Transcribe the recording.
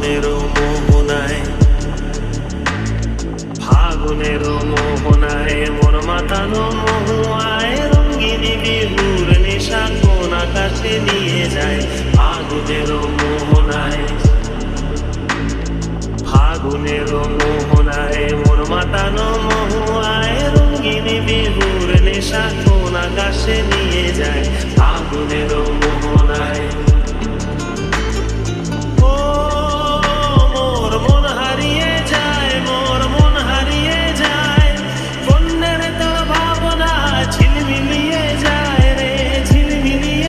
ফাগুনের মোহনায়, ফাগুনের মোহনায় মন মাতানো মহুয়ায় রঙ্গিনী বিহুর নেশা কোন আকাশে নিয়ে যায়। ফাগুনের মোহনায়, ফাগুনের মোহনায় মন মাতানো